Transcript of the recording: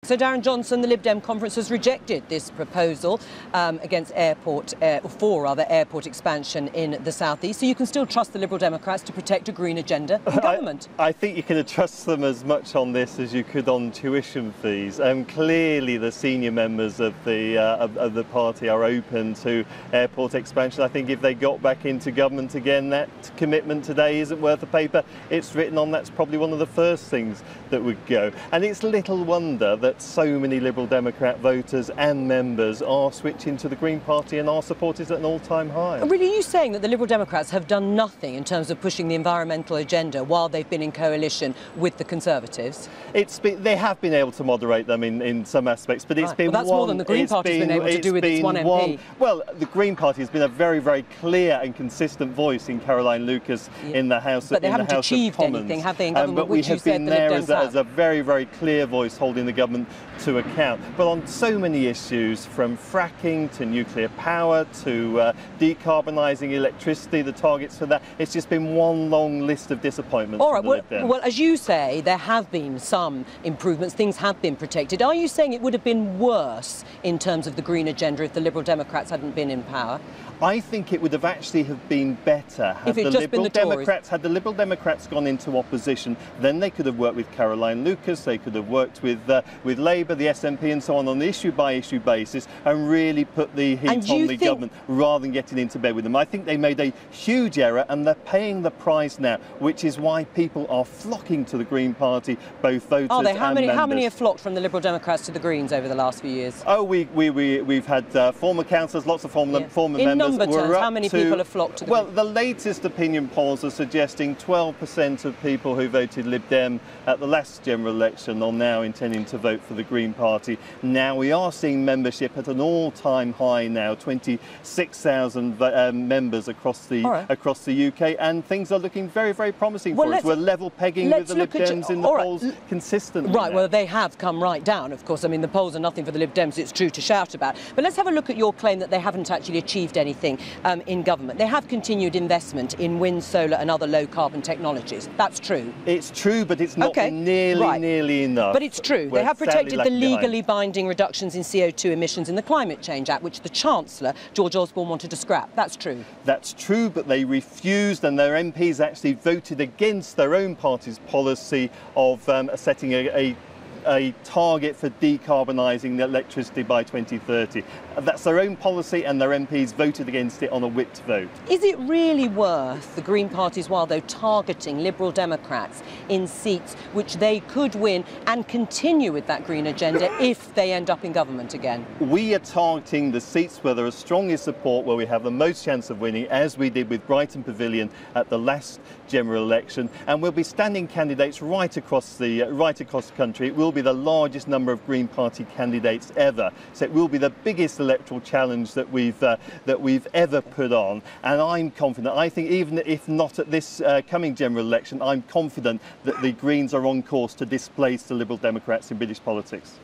So Darren Johnson, the Lib Dem conference has rejected this proposal against airport expansion in the southeast. So you can still trust the Liberal Democrats to protect a green agenda in government? I think you can trust them as much on this as you could on tuition fees. Clearly the senior members of the party are open to airport expansion. I think if they got back into government again, that commitment today isn't worth the paper it's written on. That's probably one of the first things that would go. And it's little wonder that so many Liberal Democrat voters and members are switching to the Green Party and our support is at an all-time high. Really, are you saying that the Liberal Democrats have done nothing in terms of pushing the environmental agenda while they've been in coalition with the Conservatives? They have been able to moderate them in some aspects, but it's been well, that's more than the Green Party's been able to do with its one MP. Well, the Green Party has been a very, very clear and consistent voice in Caroline Lucas in the House of Commons. But they haven't achieved anything, have they, in government, but we have been there as a very, very clear voice holding the government to account. But on so many issues, from fracking to nuclear power to decarbonising electricity, the targets for that, it's just been one long list of disappointments. All right, well, as you say, there have been some improvements, things have been protected. Are you saying it would have been worse in terms of the green agenda if the Liberal Democrats hadn't been in power? I think it would have actually been better had the Liberal Democrats gone into opposition. Then they could have worked with Caroline Lucas, they could have worked with Labour, the SNP and so on an issue-by-issue basis and really put the heat on the government rather than getting into bed with them. I think they made a huge error and they're paying the price now, which is why people are flocking to the Green Party, both voters and members. How many have flocked from the Liberal Democrats to the Greens over the last few years? Oh, we've had former councillors, lots of former members. Number terms, how many people have flocked to the Greens? The latest opinion polls are suggesting 12% of people who voted Lib Dem at the last general election are now intending to vote for the Green Party. Now we are seeing membership at an all-time high now, 26,000 members across the UK, and things are looking very, very promising for us. We're level pegging with the Lib Dems in the polls consistently. Right, well, they have come right down, of course. I mean, the polls are nothing for the Lib Dems, it's true to shout about. But let's have a look at your claim that they haven't actually achieved anything in government. They have continued investment in wind, solar and other low-carbon technologies. That's true. It's true, but it's not nearly enough. But it's true. They have protected the legally binding reductions in CO2 emissions in the Climate Change Act, which the Chancellor, George Osborne, wanted to scrap. That's true. That's true, but they refused, and their MPs actually voted against their own party's policy of setting a target for decarbonising the electricity by 2030. That's their own policy and their MPs voted against it on a whipped vote. Is it really worth the Green Party's while, though, targeting Liberal Democrats in seats which they could win and continue with that green agenda if they end up in government again? We are targeting the seats where there is strongest support, where we have the most chance of winning, as we did with Brighton Pavilion at the last general election, and we'll be standing candidates right across the country. It will be the largest number of Green Party candidates ever, so it will be the biggest electoral challenge that we've ever put on, and I'm confident. I think even if not at this coming general election, I'm confident that the Greens are on course to displace the Liberal Democrats in British politics.